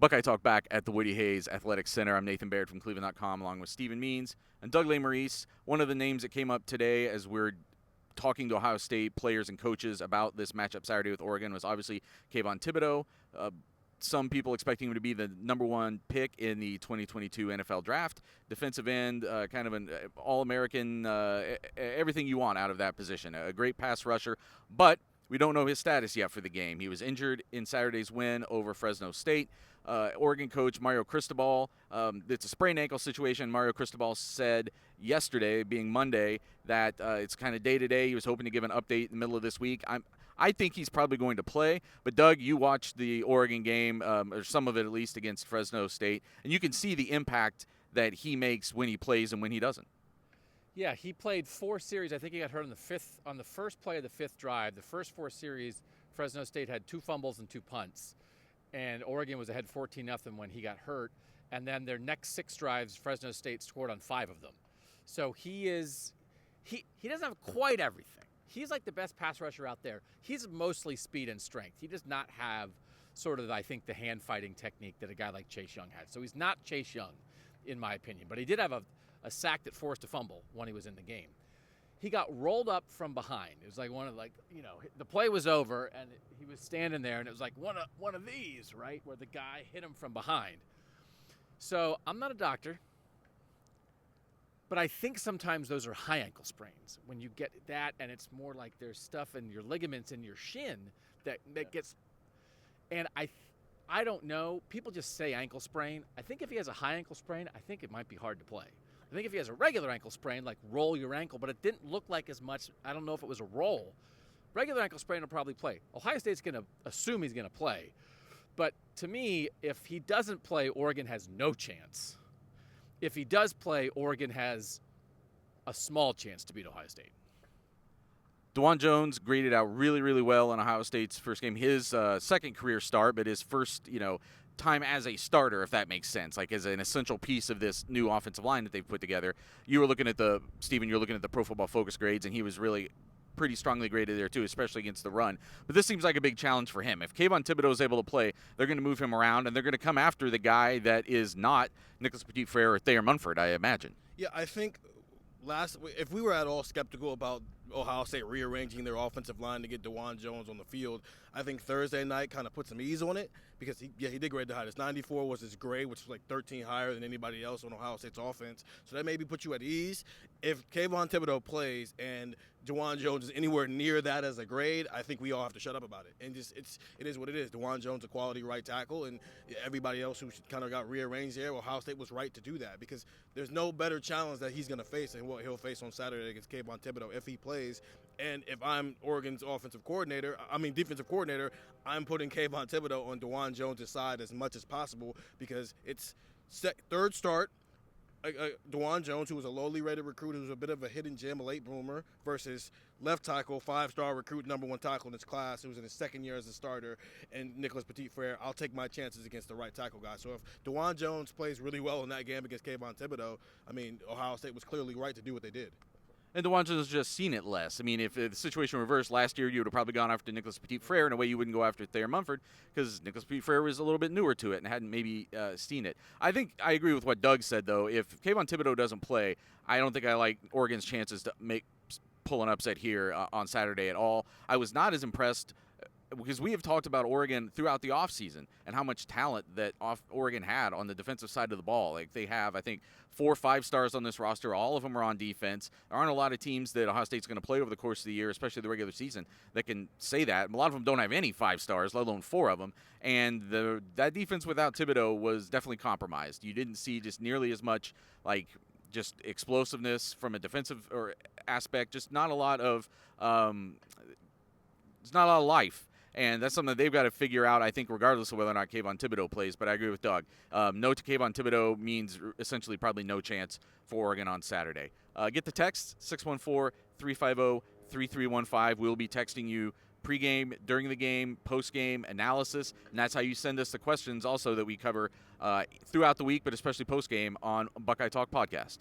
Buckeye Talk back at the Woody Hayes Athletic Center. I'm Nathan Baird from cleveland.com along with Stephen Means and Doug Lesmerises. One of the names that came up today as we're talking to Ohio State players and coaches about this matchup Saturday with Oregon was obviously Kayvon Thibodeaux. Some people expecting him to be the number one pick in the 2022 NFL Draft. Defensive end, kind of an All-American, everything you want out of that position. A great pass rusher, but we don't know his status yet for the game. He was injured in Saturday's win over Fresno State. Oregon coach Mario Cristobal, it's a sprained ankle situation. Mario Cristobal said yesterday, being Monday, that it's kind of day-to-day. He was hoping to give an update in the middle of this week. I think he's probably going to play. But, Doug, you watched the Oregon game, or some of it at least, against Fresno State, and you can see the impact that he makes when he plays and when he doesn't. Yeah, he played 4 series. I think he got hurt on the first play of the 5th drive. The first 4 series, Fresno State had 2 fumbles and 2 punts. And Oregon was ahead 14-0 when he got hurt. And then their next 6 drives, Fresno State scored on 5 of them. So he doesn't have quite everything. He's like the best pass rusher out there. He's mostly speed and strength. He does not have sort of, I think, the hand-fighting technique that a guy like Chase Young had. So he's not Chase Young, in my opinion. But he did have a sack that forced a fumble when he was in the game. He got rolled up from behind. It was like the play was over and he was standing there and it was like one of these, right, where the guy hit him from behind. So I'm not a doctor, but I think sometimes those are high ankle sprains. When you get that and it's more like there's stuff in your ligaments in your shin that gets, and I don't know. People just say ankle sprain. I think if he has a high ankle sprain, I think it might be hard to play. I think if he has a regular ankle sprain, like roll your ankle, but it didn't look like as much. I don't know if it was a roll. Regular ankle sprain will probably play. Ohio State's going to assume he's going to play. But to me, if he doesn't play, Oregon has no chance. If he does play, Oregon has a small chance to beat Ohio State. DeJuan Jones graded out really, really well in Ohio State's first game. His second career start, but his first, time as a starter, if that makes sense, like as an essential piece of this new offensive line that they've put together. You were looking at the Pro Football Focus grades, and he was really pretty strongly graded there too, especially against the run. But this seems like a big challenge for him. If Kayvon Thibodeaux is able to play, they're going to move him around, and they're going to come after the guy that is not Nicholas Petit-Frere or Thayer Munford, I imagine. Yeah, I think if we were at all skeptical about Ohio State rearranging their offensive line to get DeJuan Jones on the field, I think Thursday night kind of put some ease on it because he did grade the highest. 94 was his grade, which was like 13 higher than anybody else on Ohio State's offense. So that maybe put you at ease. If Kayvon Thibodeaux plays and DeJuan Jones is anywhere near that as a grade, I think we all have to shut up about it. And it is what it is. DeJuan Jones, a quality right tackle, and everybody else who kind of got rearranged there, Ohio State was right to do that because there's no better challenge that he's going to face than what he'll face on Saturday against Kayvon Thibodeaux if he plays. And if I'm Oregon's defensive coordinator, I'm putting Kayvon Thibodeaux on DeJuan Jones' side as much as possible because it's third start. DeJuan Jones, who was a lowly rated recruit, who was a bit of a hidden gem, a late bloomer, versus left tackle, 5-star recruit, number 1 tackle in his class, who was in his second year as a starter, and Nicholas Petit-Frere. I'll take my chances against the right tackle guy. So if DeJuan Jones plays really well in that game against Kayvon Thibodeaux, Ohio State was clearly right to do what they did. And DeJuan Jones has just seen it less. I mean, if the situation reversed last year, you would have probably gone after Nicholas Petit-Frere in a way you wouldn't go after Thayer Munford because Nicholas Petit-Frere was a little bit newer to it and hadn't maybe seen it. I think I agree with what Doug said, though. If Kayvon Thibodeaux doesn't play, I don't think I like Oregon's chances to pull an upset here on Saturday at all. I was not as impressed because we have talked about Oregon throughout the offseason and how much talent that Oregon had on the defensive side of the ball. Like they have, I think, 4 5-stars on this roster. All of them are on defense. There aren't a lot of teams that Ohio State's going to play over the course of the year, especially the regular season, that can say that. A lot of them don't have any 5-stars, let alone 4 of them. And that defense without Thibodeaux was definitely compromised. You didn't see just nearly as much just explosiveness from a defensive aspect. Just not a lot of life. And that's something that they've got to figure out, I think, regardless of whether or not Kayvon Thibodeaux plays. But I agree with Doug. No to Kayvon Thibodeaux means essentially probably no chance for Oregon on Saturday. Get the text, 614-350-3315. We'll be texting you pregame, during the game, postgame analysis. And that's how you send us the questions also that we cover throughout the week, but especially postgame on Buckeye Talk Podcast.